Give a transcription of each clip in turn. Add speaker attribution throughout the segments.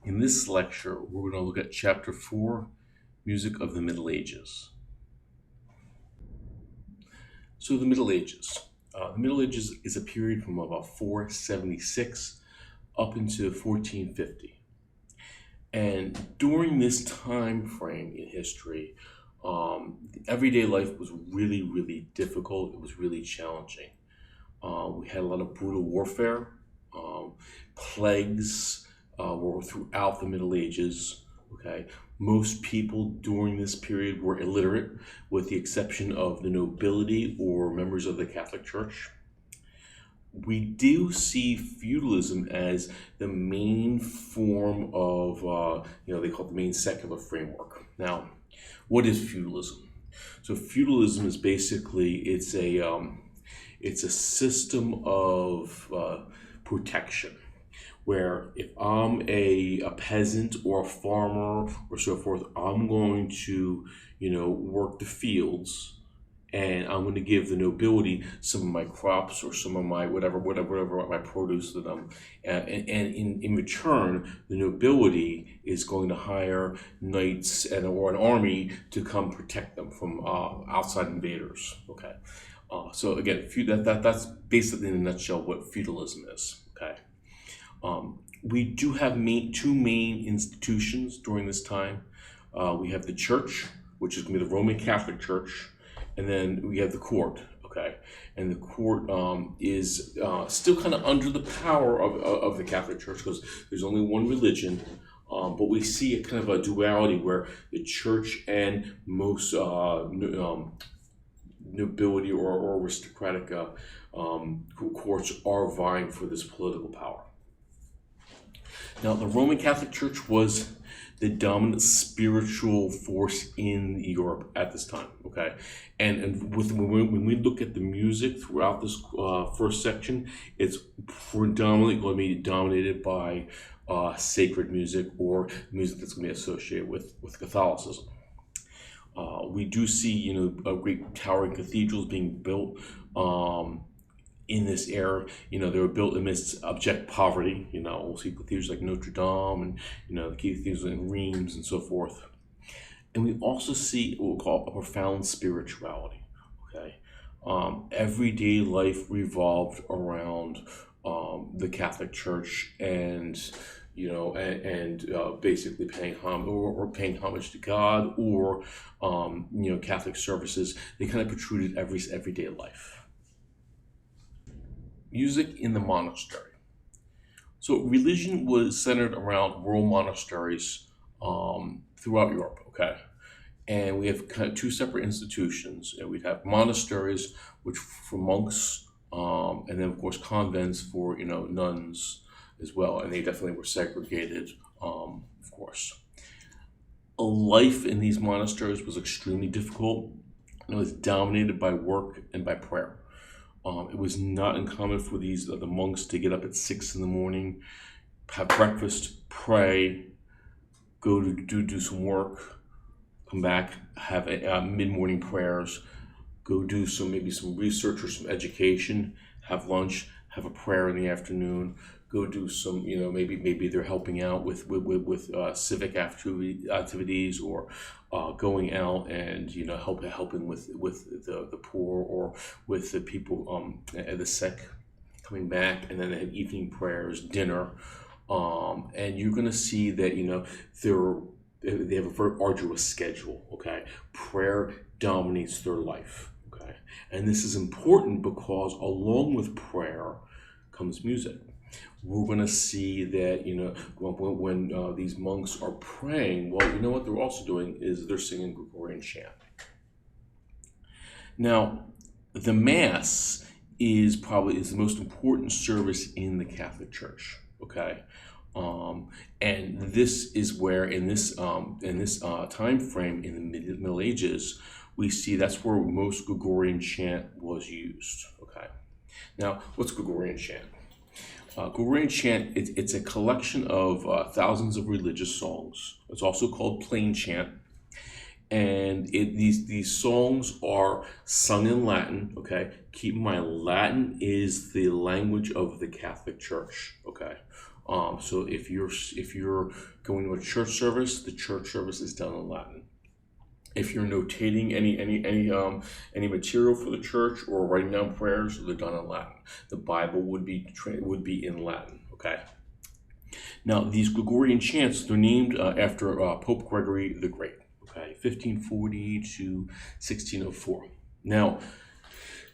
Speaker 1: In this lecture, we're going to look at Chapter 4, Music of the Middle Ages. So the Middle Ages. The Middle Ages is a period from about 476 up into 1450. And during this time frame in history, everyday life was really, really difficult. It was really challenging. We had a lot of brutal warfare. Plagues were throughout the Middle Ages. Okay, most people during this period were illiterate, with the exception of the nobility or members of the Catholic Church. We do see feudalism as the main form of, they call it the main secular framework. Now, what is feudalism? So feudalism is basically it's a system of protection where if I'm a peasant or a farmer or so forth, I'm going to, work the fields, and I'm going to give the nobility some of my crops or some of my whatever my produce to them, and in return, the nobility is going to hire knights or an army to come protect them from outside invaders. Okay, so again, that's basically in a nutshell what feudalism is. Okay. We do have two main institutions during this time. We have the church, which is going to be the Roman Catholic Church, and then we have the court. Okay, and the court is still kind of under the power of the Catholic Church because there's only one religion. But we see a kind of a duality where the church and most nobility or aristocratic courts are vying for this political power. Now, the Roman Catholic Church was the dominant spiritual force in Europe at this time. Okay, and when we look at the music throughout this first section, it's predominantly going to be dominated by sacred music or music that's going to be associated with Catholicism. We do see, great towering cathedrals being built. In this era, they were built amidst abject poverty. We'll see cathedrals like Notre Dame and, the cathedrals in Reims and so forth. And we also see what we'll call a profound spirituality. Okay. Everyday life revolved around the Catholic Church and, basically paying homage or paying homage to God or, Catholic services. They kind of protruded everyday life. Music in the monastery. So religion was centered around rural monasteries throughout Europe. Okay, and we have kind of two separate institutions. We'd have monasteries, which for monks, and then of course convents for nuns as well, and they definitely were segregated. Of course, a life in these monasteries was extremely difficult. It was dominated by work and by prayer. It was not uncommon for the monks to get up at 6 in the morning, have breakfast, pray, go to do some work, come back, have mid morning prayers, go do maybe some research or some education, have lunch, have a prayer in the afternoon, go do some maybe they're helping out with civic activities or going out and helping with the poor or with the people the sick, coming back, and then they have evening prayers, dinner, and you're going to see that they have a very arduous schedule. Okay, prayer dominates their life. Okay, and this is important because along with prayer comes music. We're going to see that when these monks are praying, well, what they're also doing is they're singing Gregorian chant. Now, the Mass is the most important service in the Catholic Church. Okay, and this is where in this time frame in the Middle Ages, we see that's where most Gregorian chant was used. Okay, now what's Gregorian chant? Gregorian chant, it's a collection of thousands of religious songs. It's also called plain chant. And these songs are sung in Latin, okay? Keep in mind, Latin is the language of the Catholic Church, okay? So if you're going to a church service, the church service is done in Latin. If you're notating any material for the church or writing down prayers, they're done in Latin. The Bible would be in Latin. Okay. Now these Gregorian chants, they're named after Pope Gregory the Great. Okay, 1540 to 1604. Now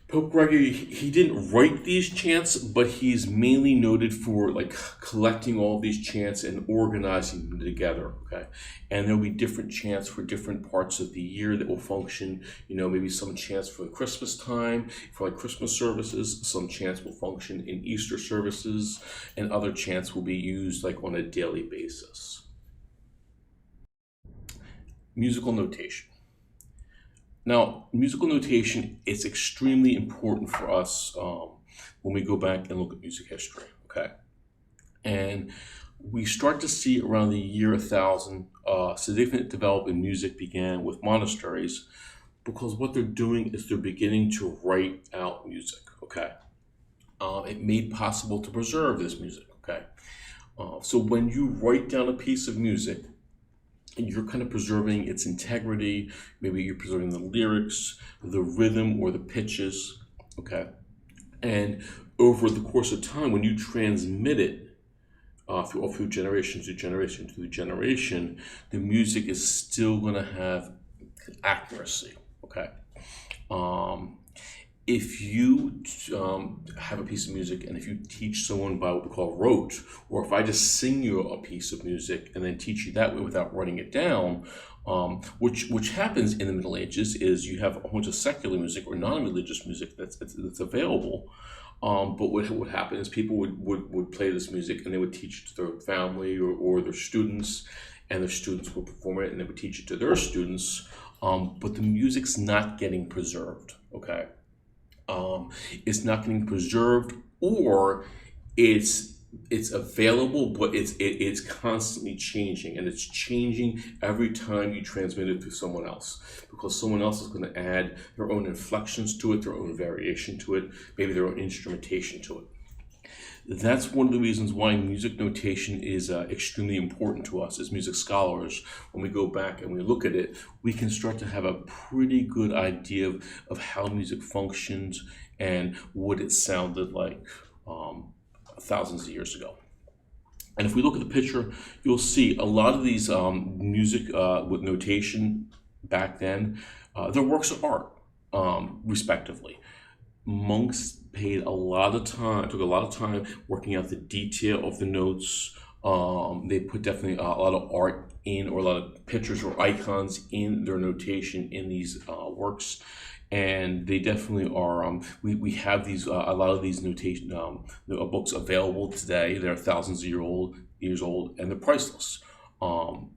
Speaker 1: Pope Gregory, he didn't write these chants, but he's mainly noted for like collecting all these chants and organizing them together. Okay, and there'll be different chants for different parts of the year that will function. Maybe some chants for Christmas time, for like Christmas services. Some chants will function in Easter services, and other chants will be used like on a daily basis. Musical notation. Now, musical notation is extremely important for us when we go back and look at music history, okay? And we start to see around the year 1000, significant development in music began with monasteries, because what they're doing is they're beginning to write out music, okay? It made possible to preserve this music, okay? So when you write down a piece of music, you're kind of preserving its integrity. Maybe you're preserving the lyrics, the rhythm, or the pitches. Okay. And over the course of time, when you transmit it through generation to generation to generation, the music is still going to have accuracy. Okay. If you have a piece of music and if you teach someone by what we call rote, or if I just sing you a piece of music and then teach you that way without writing it down, which happens in the Middle Ages, is you have a bunch of secular music or non-religious music that's available. But what would happen is people would play this music and they would teach it to their family or their students, and their students would perform it and they would teach it to their students. But the music's not getting preserved. Okay. It's not getting preserved, or it's available, but it's constantly changing, and it's changing every time you transmit it to someone else, because someone else is going to add their own inflections to it, their own variation to it, maybe their own instrumentation to it. That's one of the reasons why music notation is extremely important to us as music scholars. When we go back and we look at it, we can start to have a pretty good idea of how music functions and what it sounded like thousands of years ago. And if we look at the picture, you'll see a lot of these music with notation back then, they're works of art, respectively. Monks took a lot of time working out the detail of the notes. They put definitely a lot of art in, or a lot of pictures or icons in their notation in these works. And they definitely are. We have these a lot of these notation books available today. They're thousands of years old, and they're priceless. And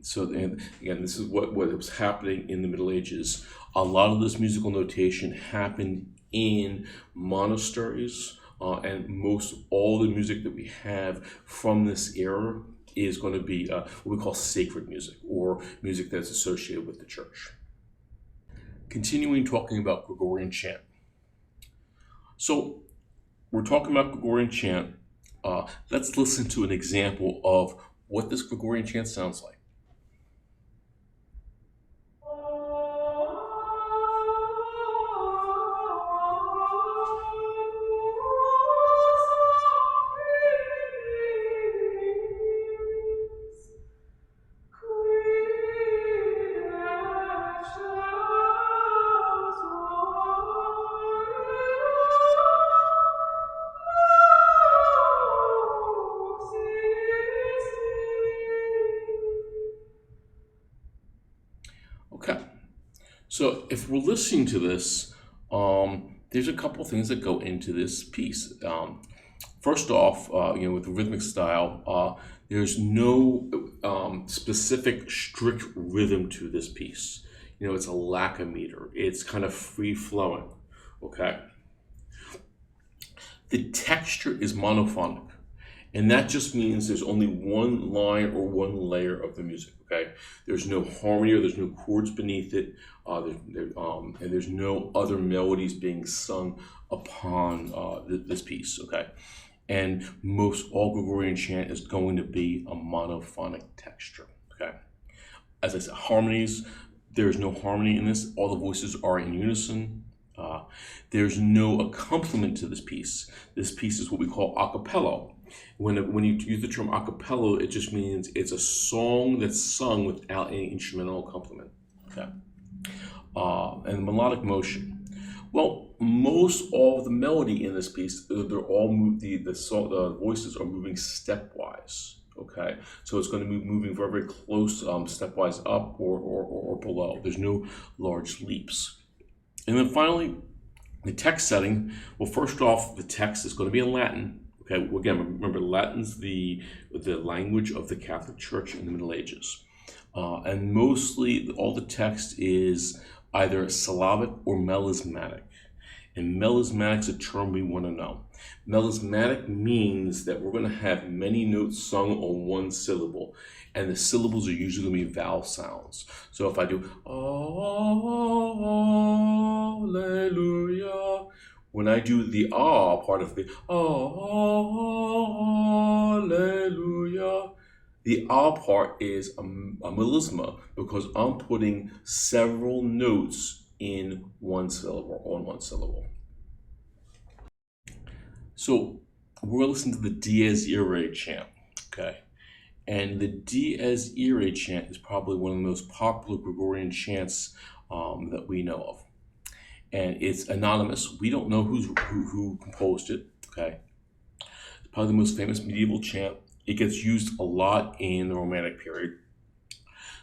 Speaker 1: again, this is what was happening in the Middle Ages. A lot of this musical notation happened in monasteries, and most all the music that we have from this era is going to be what we call sacred music, or music that's associated with the church. Continuing talking about Gregorian chant. So we're talking about Gregorian chant. Let's listen to an example of what this Gregorian chant sounds like. Okay, so if we're listening to this, there's a couple things that go into this piece. First off, with the rhythmic style, there's no specific strict rhythm to this piece. It's a laccometer. It's kind of free flowing. Okay. The texture is monophonic, and that just means there's only one line or one layer of the music. Okay, there's no harmony, or there's no chords beneath it, and there's no other melodies being sung upon this piece. Okay, and most all Gregorian chant is going to be a monophonic texture. Okay, as I said, harmonies. There's no harmony in this. All the voices are in unison. There's no accompaniment to this piece. This piece is what we call a cappella. When you use the term a cappella, it just means it's a song that's sung without any instrumental accompaniment. Okay, and melodic motion. Well, most all of the melody in this piece, they're all the voices are moving stepwise. Okay, so it's going to be moving very, very close, stepwise up or below. There's no large leaps. And then finally, the text setting. Well, first off, the text is going to be in Latin. Okay, again, remember Latin's the language of the Catholic Church in the Middle Ages, and mostly all the text is either syllabic or melismatic. And melismatic is a term we want to know. Melismatic means that we're going to have many notes sung on one syllable, and the syllables are usually going to be vowel sounds. So if I do Alleluia, when I do the part of the Alleluia, the part is a melisma because I'm putting several notes in one syllable or on one syllable. So we're listening to the Dies Irae chant, okay? And the Dies Irae chant is probably one of the most popular Gregorian chants that we know of. And it's anonymous. We don't know who composed it, okay? It's probably the most famous medieval chant. It gets used a lot in the Romantic period.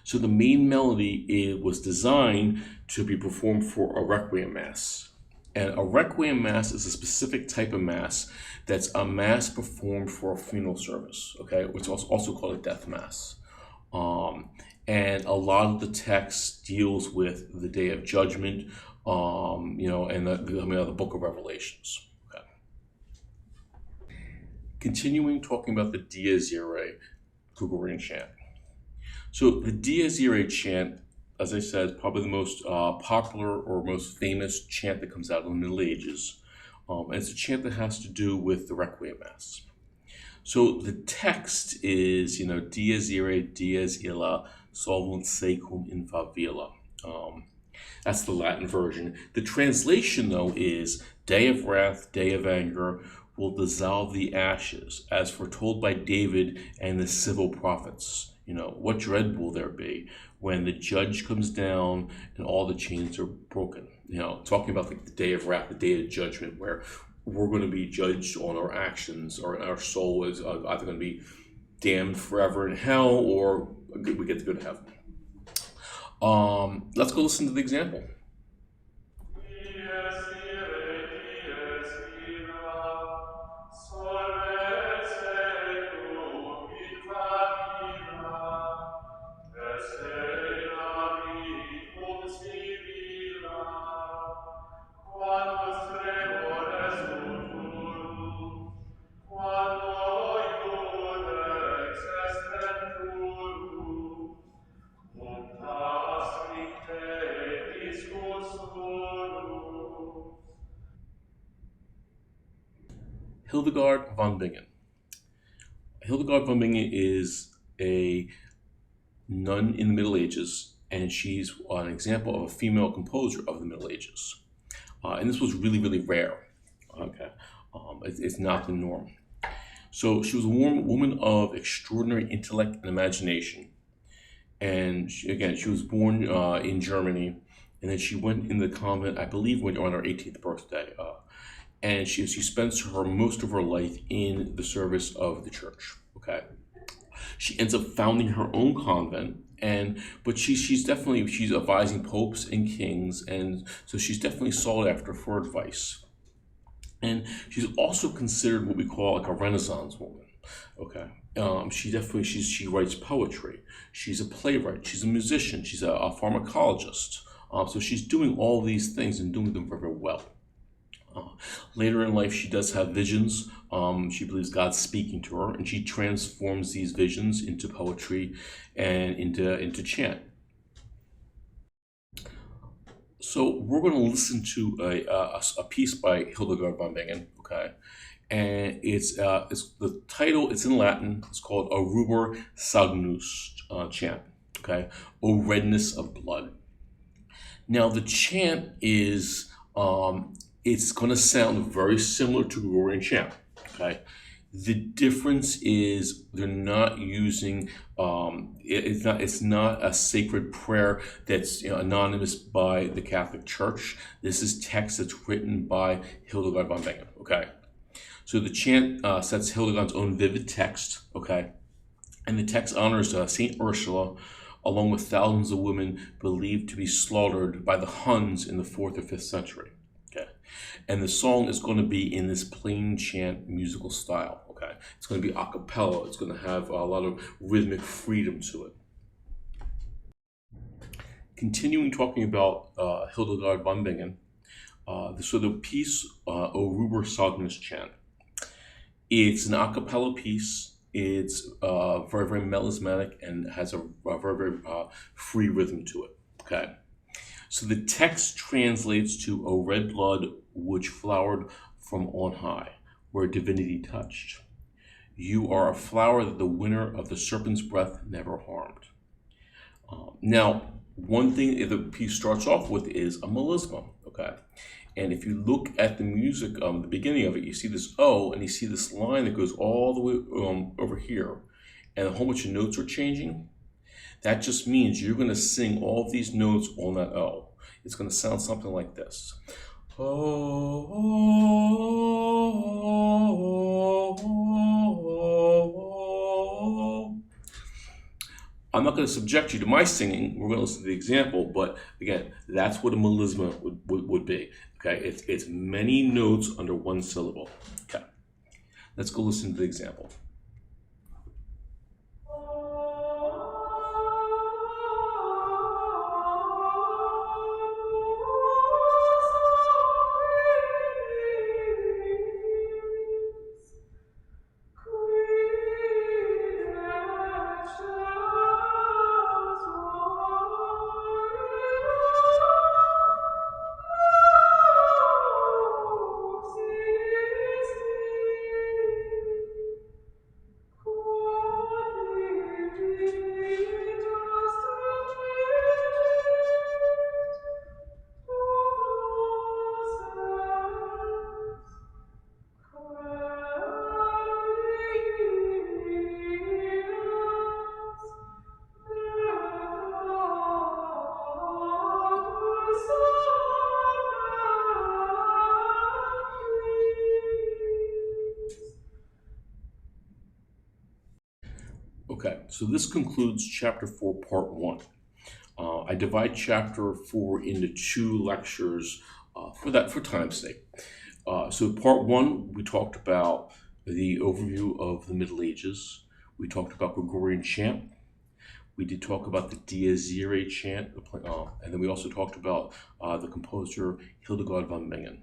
Speaker 1: So the main melody was designed to be performed for a requiem mass. And a requiem mass is a specific type of mass that's a mass performed for a funeral service, okay? It's also called a death mass. And a lot of the text deals with the Day of Judgment, and the Book of Revelations. Okay. Continuing talking about the Dies Irae Gregorian chant. So the Dies Irae chant, as I said, is probably the most popular or most famous chant that comes out of the Middle Ages. And it's a chant that has to do with the Requiem Mass. So the text is, Dies Irae, Dies Illa, Solvunt secum in favilla. That's the Latin version. The translation, though, is Day of wrath, day of anger, will dissolve the ashes, as foretold by David and the civil prophets. What dread will there be when the judge comes down and all the chains are broken? Talking about the day of wrath, the day of judgment, where we're going to be judged on our actions, or our soul is either going to be damned forever in hell, or we get to go to heaven. Let's go listen to the example. Hildegard von Bingen. Hildegard von Bingen is a nun in the Middle Ages, and she's an example of a female composer of the Middle Ages. And this was really, really rare. Okay, it's not the norm. So she was a woman of extraordinary intellect and imagination. And she was born in Germany, and then she went in the convent, I believe, on her 18th birthday. And she spends most of her life in the service of the church. Okay, she ends up founding her own convent, but she's advising popes and kings, and so she's definitely sought after for advice. And she's also considered what we call like a Renaissance woman. Okay, she writes poetry. She's a playwright. She's a musician. She's a pharmacologist. So she's doing all these things and doing them very, very well. Later in life, she does have visions. She believes God's speaking to her, and she transforms these visions into poetry and into chant. So we're going to listen to a piece by Hildegard von Bingen, okay? and it's the title. It's in Latin. It's called A Rubor Sagnus chant. Okay, O redness of blood. Now the chant is it's going to sound very similar to Gregorian chant. Okay, the difference is they're not using it's not a sacred prayer that's anonymous by the Catholic Church. This is text that's written by Hildegard von Bingen. Okay, so the chant sets Hildegard's own vivid text. Okay, and the text honors Saint Ursula, along with thousands of women believed to be slaughtered by the Huns in the 4th or 5th century. Okay, and the song is going to be in this plain chant musical style. Okay, it's going to be a cappella. It's going to have a lot of rhythmic freedom to it. Continuing talking about Hildegard von Bingen, so the piece O Ruber Sagnus chant. It's an a cappella piece. It's very, very melismatic and has a very, very free rhythm to it. Okay. So the text translates to O red blood which flowered from on high, where divinity touched. You are a flower that the winner of the serpent's breath never harmed. Now, one thing the piece starts off with is a melisma. Okay. And if you look at the music, the beginning of it, you see this O, and you see this line that goes all the way over here, and a whole bunch of notes are changing. That just means you're going to sing all of these notes on that O. It's going to sound something like this. I'm not going to subject you to my singing. We're going to listen to the example, but again, that's what a melisma would be. Okay, it's many notes under one syllable. Okay, let's go listen to the example. Okay, so this concludes Chapter 4, Part 1. I divide Chapter 4 into 2 lectures for time's sake. So Part 1, we talked about the overview of the Middle Ages. We talked about Gregorian chant. We did talk about the Dies Irae chant, and then we also talked about the composer Hildegard von Bingen.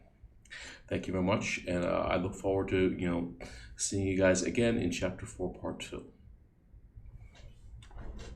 Speaker 1: Thank you very much, and I look forward to seeing you guys again in Chapter 4, Part 2.